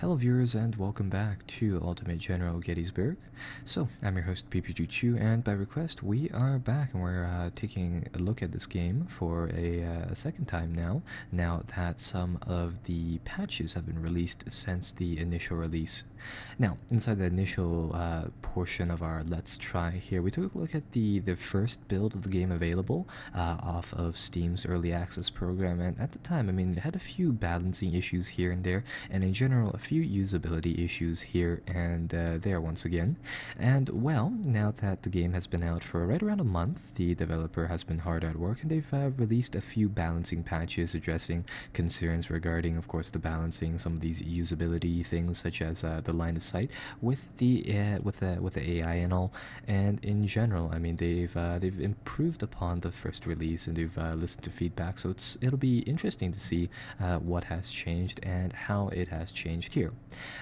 Hello viewers and welcome back to Ultimate General Gettysburg. So, I'm your host PPGChu, and by request we are back and we're taking a look at this game for a second time now that some of the patches have been released since the initial release. Now, inside the initial portion of our Let's Try here, we took a look at the first build of the game available off of Steam's Early Access program, and at the time, it had a few balancing issues here and there, and in general, a few usability issues here and there once again. And well, now that the game has been out for right around a month, the developer has been hard at work, and they've released a few balancing patches addressing concerns regarding, of course, the balancing some of these usability things such as the line of sight with the AI and all. And in general, they've improved upon the first release, and they've listened to feedback. So it'll be interesting to see what has changed and how it has changed here.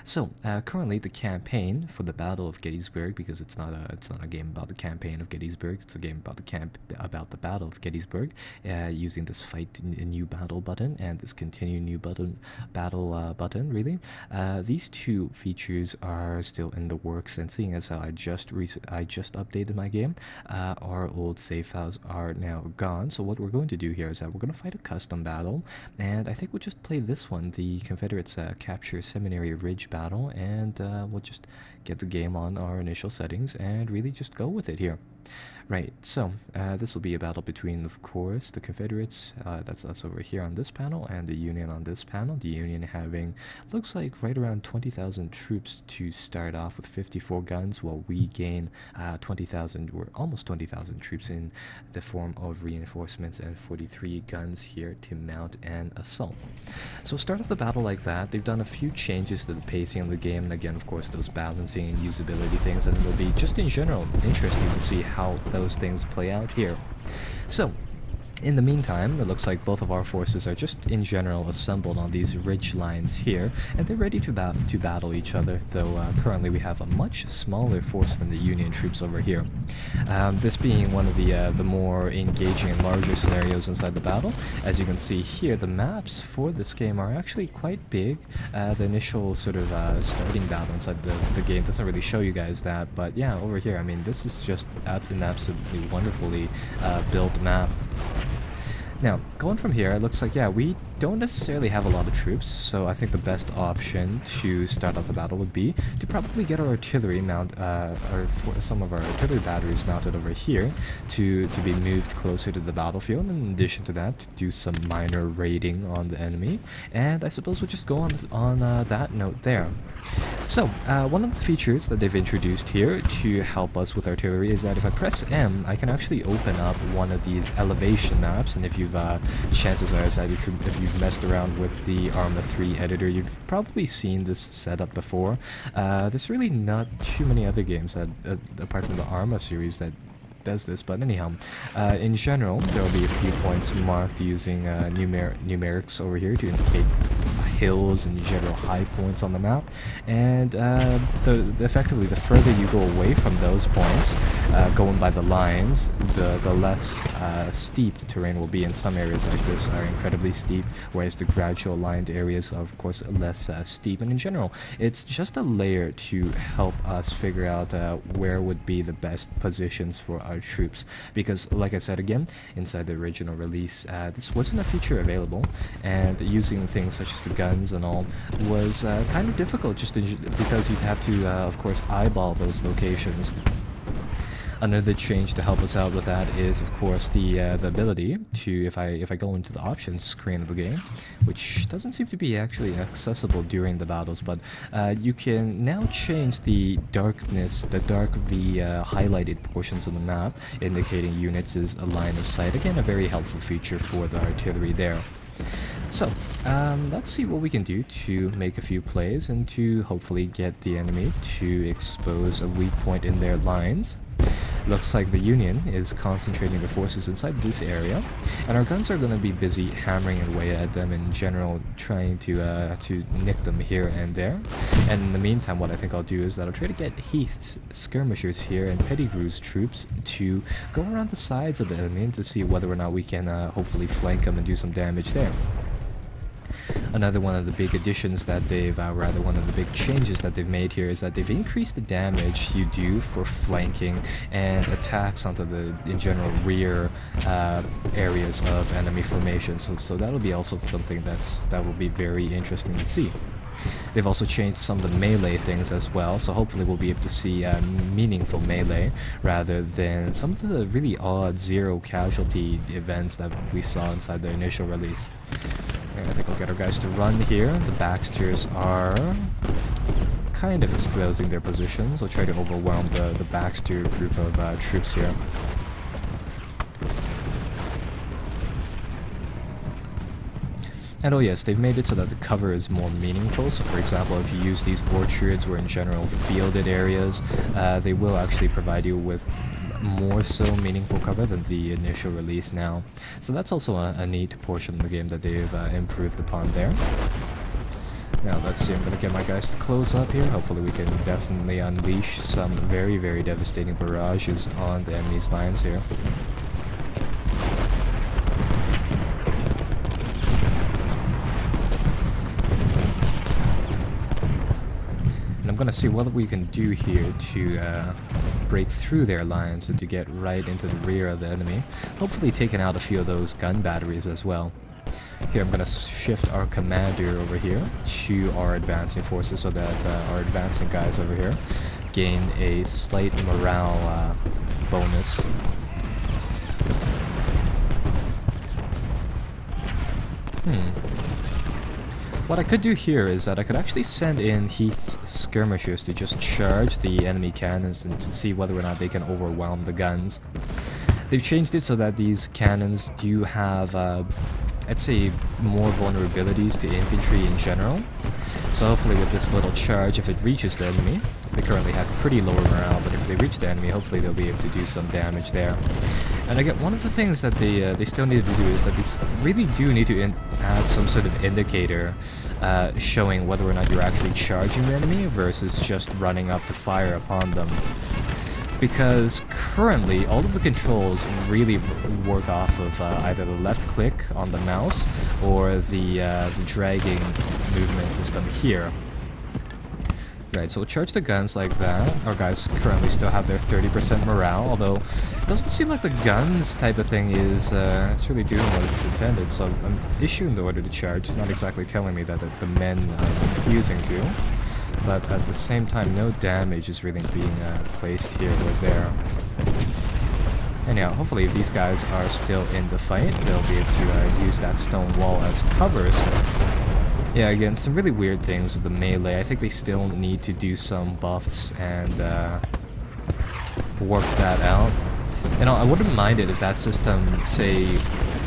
So currently, the campaign for the Battle of Gettysburg, because it's not a game about the campaign of Gettysburg, it's a game about the Battle of Gettysburg, using this fight new battle button and this continue new battle button. Really, these two features are still in the works, and seeing as how I just updated my game, our old save files are now gone. So what we're going to do here is that we're going to fight a custom battle, and I think we'll just play this one, the Confederates capture Seminary Ridge battle, and we'll just get the game on our initial settings and really just go with it here. Right, so this will be a battle between, of course, the Confederates, that's us over here on this panel, and the Union on this panel. The Union having, looks like, right around 20,000 troops to start off with 54 guns, while we gain 20,000, or almost 20,000 troops in the form of reinforcements and 43 guns here to mount an assault. So start off the battle like that. They've done a few changes to the pacing of the game, and again, of course, those balancing and usability things, and it'll be just in general interesting to see how those things play out here. So, in the meantime, it looks like both of our forces are just in general assembled on these ridge lines here, and they're ready to battle each other, though currently we have a much smaller force than the Union troops over here. This being one of the more engaging and larger scenarios inside the battle. As you can see here, the maps for this game are actually quite big. The initial sort of starting battle inside the game doesn't really show you guys that, but yeah, over here, this is just an absolutely wonderfully built map. Now, going from here, it looks like, yeah, we don't necessarily have a lot of troops, so I think the best option to start off the battle would be to probably get our artillery some of our artillery batteries mounted over here to be moved closer to the battlefield, and in addition to that, to do some minor raiding on the enemy, and I suppose we'll just go on that note there. So, one of the features that they've introduced here to help us with artillery is that if I press M, I can actually open up one of these elevation maps, and if you've, chances are that if you've messed around with the Arma 3 editor, you've probably seen this setup before. There's really not too many other games that, apart from the Arma series, that does this, but anyhow, in general, there will be a few points marked using numerics over here to indicate hills and general high points on the map, and effectively the further you go away from those points, going by the lines, the less steep the terrain will be. In some areas like this are incredibly steep, whereas the gradual lined areas are of course less steep, and in general it's just a layer to help us figure out where would be the best positions for our troops, because like I said again, inside the original release, this wasn't a feature available, and using things such as the guns and all was kind of difficult, just because you'd have to of course eyeball those locations. Another change to help us out with that is, of course, the ability to, if I go into the options screen of the game, which doesn't seem to be actually accessible during the battles, but you can now change the darkness, the dark highlighted portions of the map, indicating units is a line of sight. Again, a very helpful feature for the artillery there. So, let's see what we can do to make a few plays and to hopefully get the enemy to expose a weak point in their lines. Looks like the Union is concentrating their forces inside this area, and our guns are going to be busy hammering away at them in general, trying to nick them here and there. And in the meantime, what I think I'll do is that I'll try to get Heath's skirmishers here and Pettigrew's troops to go around the sides of the enemy to see whether or not we can hopefully flank them and do some damage there. Another one of the big additions that rather one of the big changes that they've made here is that they've increased the damage you do for flanking and attacks onto the, in general, rear areas of enemy formations. So that'll be also something that will be very interesting to see. They've also changed some of the melee things as well, so hopefully we'll be able to see meaningful melee rather than some of the really odd zero casualty events that we saw inside the initial release. I think we'll get our guys to run here. The Baxters are kind of exposing their positions. We'll try to overwhelm the Baxter group of troops here. And oh yes, they've made it so that the cover is more meaningful. So for example, if you use these orchards or in general fielded areas, they will actually provide you with more so meaningful cover than the initial release now. So that's also a neat portion of the game that they've improved upon there. Now let's see, I'm going to get my guys to close up here. Hopefully we can definitely unleash some very, very devastating barrages on the enemy's lines here. I'm going to see what we can do here to break through their lines and to get right into the rear of the enemy. Hopefully taking out a few of those gun batteries as well. Here I'm going to shift our commander over here to our advancing forces so that our advancing guys over here gain a slight morale bonus. What I could do here is that I could actually send in Heath's skirmishers to just charge the enemy cannons and to see whether or not they can overwhelm the guns. They've changed it so that these cannons do have, I'd say, more vulnerabilities to infantry in general. So hopefully with this little charge, if it reaches the enemy, they currently have pretty lower morale, but if they reach the enemy, hopefully they'll be able to do some damage there. And again, one of the things that they still need to do is that they really do need to add some sort of indicator showing whether or not you're actually charging the enemy versus just running up to fire upon them. Because currently, all of the controls really work off of either the left click on the mouse or the dragging movement system here. Right, so we'll charge the guns like that. Our guys currently still have their 30% morale, although it doesn't seem like the guns type of thing is it's really doing what it's intended. So I'm issuing the order to charge. It's not exactly telling me that the men are refusing to. But at the same time, no damage is really being placed here or there. Anyhow, hopefully if these guys are still in the fight, they'll be able to use that stone wall as covers. Yeah, again, some really weird things with the melee. I think they still need to do some buffs and work that out. You know, I wouldn't mind it if that system, say,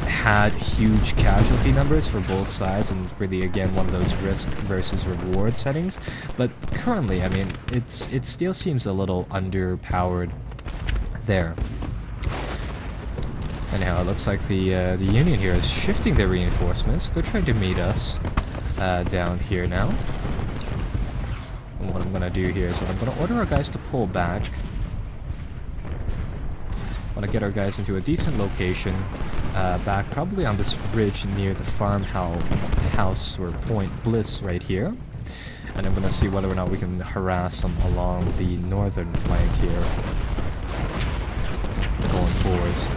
had huge casualty numbers for both sides and really, again, one of those risk versus reward settings. But currently, I mean, it still seems a little underpowered there. Anyhow, it looks like the Union here is shifting their reinforcements. They're trying to meet us down here now. And what I'm going to do here is that I'm going to order our guys to pull back. I want to get our guys into a decent location, back probably on this ridge near the farmhouse or Point Bliss right here. And I'm going to see whether or not we can harass them along the northern flank here, going forwards.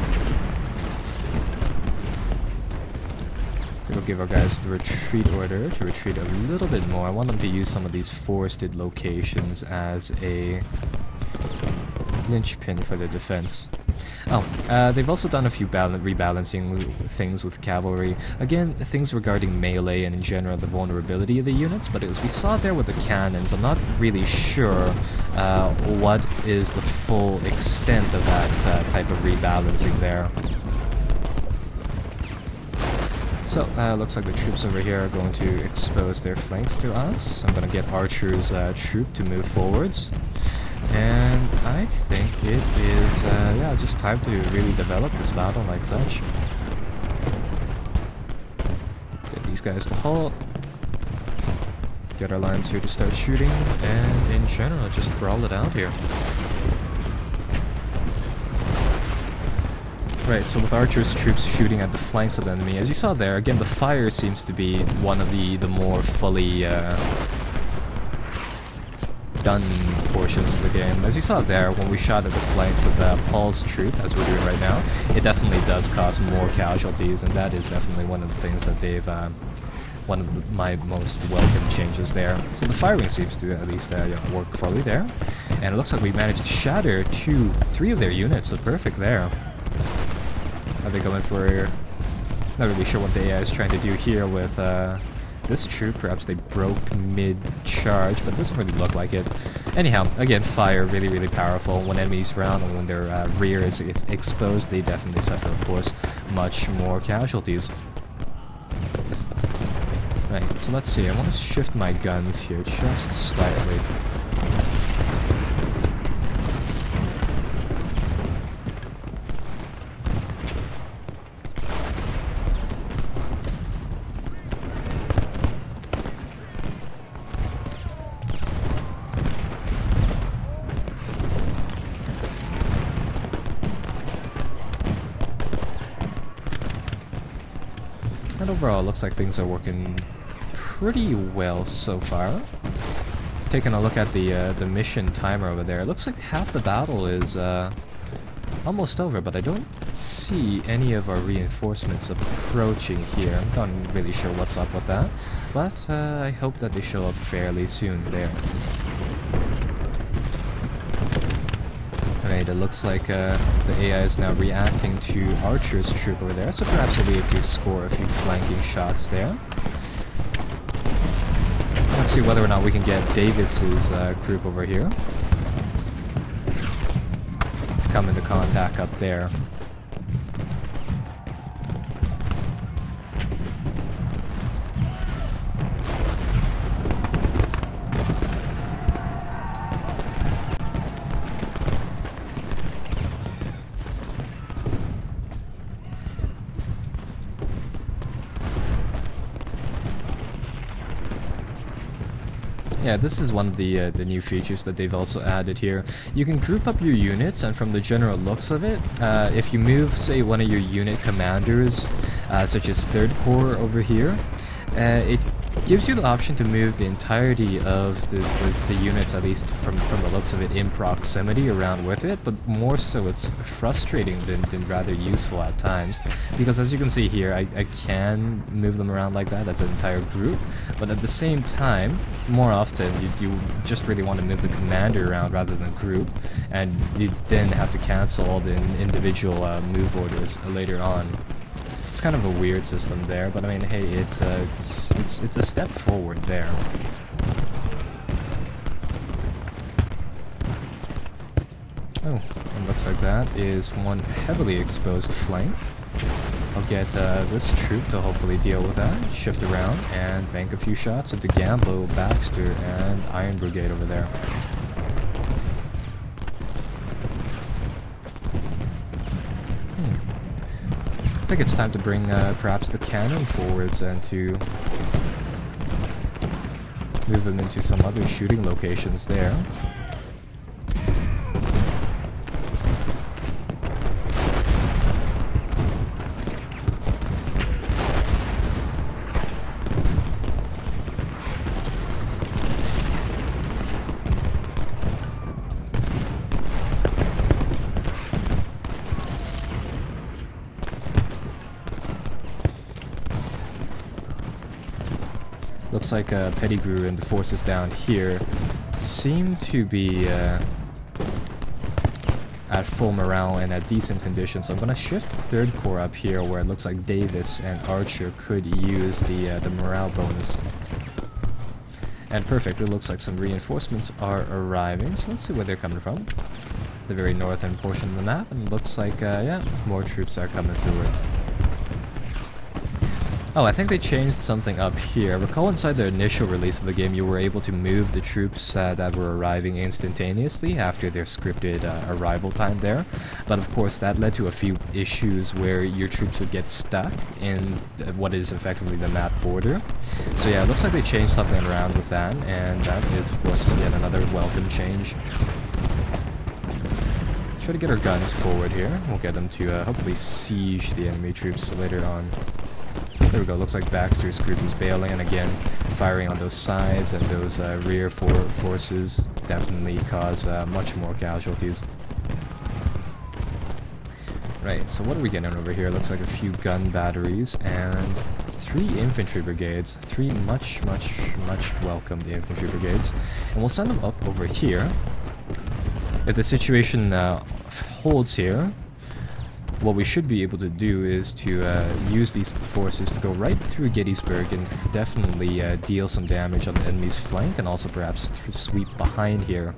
We'll give our guys the retreat order to retreat a little bit more. I want them to use some of these forested locations as a linchpin for their defense. Oh, they've also done a few rebalancing things with cavalry. Again, things regarding melee and in general the vulnerability of the units, but as we saw there with the cannons, I'm not really sure what is the full extent of that type of rebalancing there. So, looks like the troops over here are going to expose their flanks to us. I'm going to get Archer's troop to move forwards. And I think it is, yeah, just time to really develop this battle like such. Get these guys to halt. Get our lines here to start shooting. And in general, just brawl it out here. Right, so with archers troops shooting at the flanks of the enemy, as you saw there, again the fire seems to be one of the more fully done portions of the game. As you saw there, when we shot at the flanks of Paul's troop, as we're doing right now, it definitely does cause more casualties, and that is definitely one of the things that they've one of my most welcome changes there. So the firing seems to at least work fully there, and it looks like we managed to shatter 3 of their units, so perfect there. Are they going for... Not really sure what the AI is trying to do here with this troop. Perhaps they broke mid-charge, but it doesn't really look like it. Anyhow, again, fire, really, really powerful. When enemies round and when their rear is exposed, they definitely suffer, of course, much more casualties. Right, so let's see. I want to shift my guns here just slightly. And overall, it looks like things are working pretty well so far. Taking a look at the mission timer over there, it looks like half the battle is almost over, but I don't see any of our reinforcements approaching here. I'm not really sure what's up with that, but I hope that they show up fairly soon there. Alright, it looks like the AI is now reacting to Archer's troop over there, so perhaps we'll be able to score a few flanking shots there. Let's see whether or not we can get Davis's group over here to come into contact up there. Yeah, this is one of the new features that they've also added here. You can group up your units, and from the general looks of it, if you move, say, one of your unit commanders, such as 3rd Corps over here, it gives you the option to move the entirety of the units, at least from the looks of it, in proximity around with it, but more so it's frustrating than rather useful at times, because as you can see here, I can move them around like that as an entire group, but at the same time, more often you just really want to move the commander around rather than group, and you then have to cancel all the individual move orders later on. It's kind of a weird system there, but I mean, hey, it's a step forward there. Oh, and looks like that is one heavily exposed flank. I'll get this troop to hopefully deal with that, shift around, and bank a few shots into Gambo, Baxter, and Iron Brigade over there. I think it's time to bring perhaps the cannon forwards and to move them into some other shooting locations there. Looks like Pettigrew and the forces down here seem to be at full morale and at decent condition, so I'm going to shift 3rd Corps up here where it looks like Davis and Archer could use the morale bonus. And perfect, it looks like some reinforcements are arriving, so let's see where they're coming from. The very northern portion of the map, and it looks like, yeah, more troops are coming through it. Oh, I think they changed something up here. Recall inside the initial release of the game, you were able to move the troops that were arriving instantaneously after their scripted arrival time there. But of course, that led to a few issues where your troops would get stuck in what is effectively the map border. So yeah, it looks like they changed something around with that, and that is, of course, yet another welcome change. Try to get our guns forward here. We'll get them to hopefully siege the enemy troops later on. There we go. Looks like Baxter's group is bailing, and again, firing on those sides and those rear forces definitely cause much more casualties. Right, so what are we getting over here? Looks like a few gun batteries and 3 infantry brigades. 3 much welcomed infantry brigades. And we'll send them up over here. If the situation holds here, what we should be able to do is to use these forces to go right through Gettysburg and definitely deal some damage on the enemy's flank, and also perhaps sweep behind here.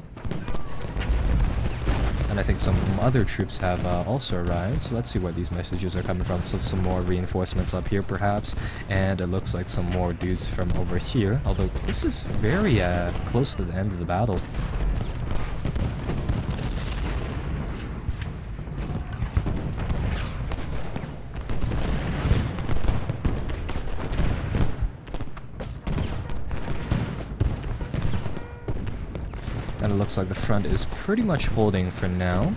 And I think some other troops have also arrived, so let's see where these messages are coming from. So some more reinforcements up here perhaps, and it looks like some more dudes from over here, although this is very close to the end of the battle. And it looks like the front is pretty much holding for now.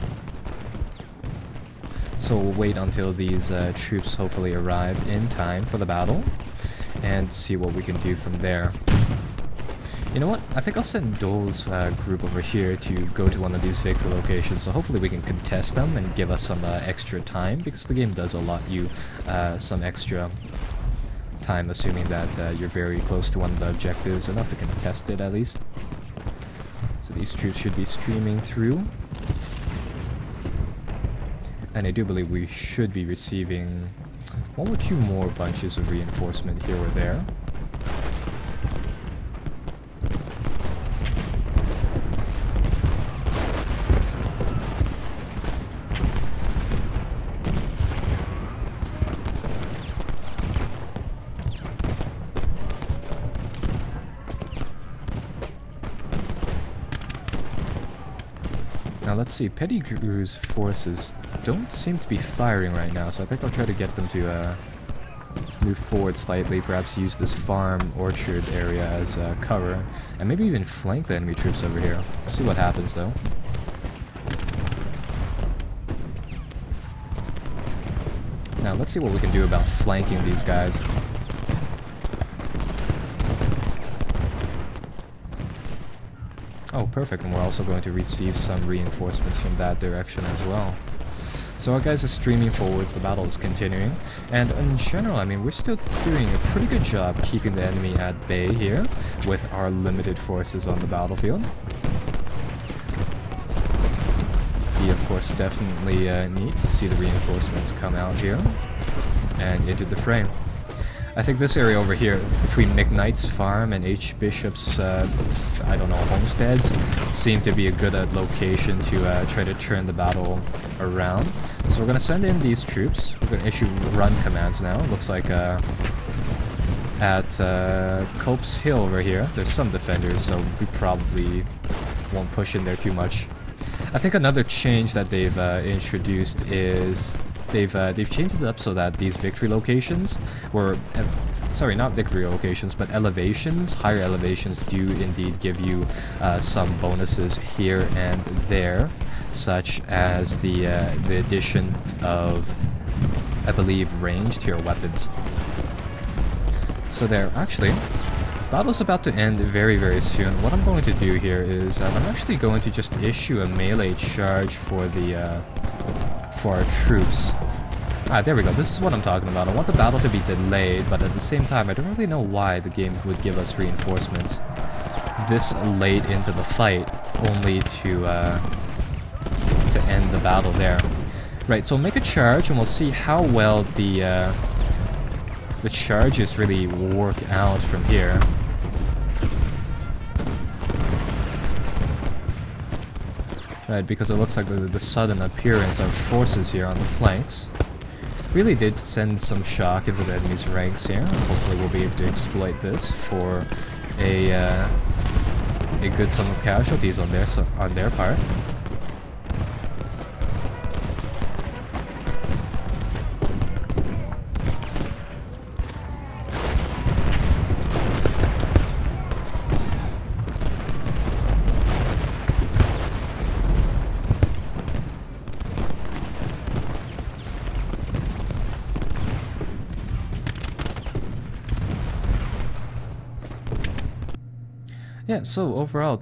So we'll wait until these troops hopefully arrive in time for the battle, and see what we can do from there. You know what? I think I'll send Dole's group over here to go to one of these victory locations, so hopefully we can contest them and give us some extra time, because the game does allot you some extra time, assuming that you're very close to one of the objectives, enough to contest it at least. So these troops should be streaming through. And I do believe we should be receiving 1 or 2 more bunches of reinforcement here or there. Now let's see, Pettigrew's forces don't seem to be firing right now, so I think I'll try to get them to move forward slightly, perhaps use this farm orchard area as cover, and maybe even flank the enemy troops over here. We'll see what happens though. Now let's see what we can do about flanking these guys. Oh, perfect, and we're also going to receive some reinforcements from that direction as well. So our guys are streaming forwards, the battle is continuing, and in general, I mean, we're still doing a pretty good job keeping the enemy at bay here, with our limited forces on the battlefield. Be, of course, definitely neat to see the reinforcements come out here, and into the frame. I think this area over here, between McKnight's farm and H. Bishop's, I don't know, homesteads, seem to be a good location to try to turn the battle around. So we're going to send in these troops. We're going to issue run commands now. Looks like at Cope's Hill over here, there's some defenders, so we probably won't push in there too much. I think another change that they've introduced is they've changed it up so that these victory locations were, sorry, not victory locations, but elevations. Higher elevations do indeed give you some bonuses here and there, such as the addition of, I believe, ranged here weapons. So there, actually, battle's about to end very, very soon. What I'm going to do here is I'm actually going to just issue a melee charge for the for our troops. Ah, there we go. This is what I'm talking about. I want the battle to be delayed, but at the same time, I don't really know why the game would give us reinforcements this late into the fight, only to end the battle there. Right, so make a charge, and we'll see how well the charges really work out from here. Right, because it looks like the sudden appearance of forces here on the flanks really did send some shock into the enemy's ranks here. Hopefully we'll be able to exploit this for a good sum of casualties on their part. Yeah, so overall,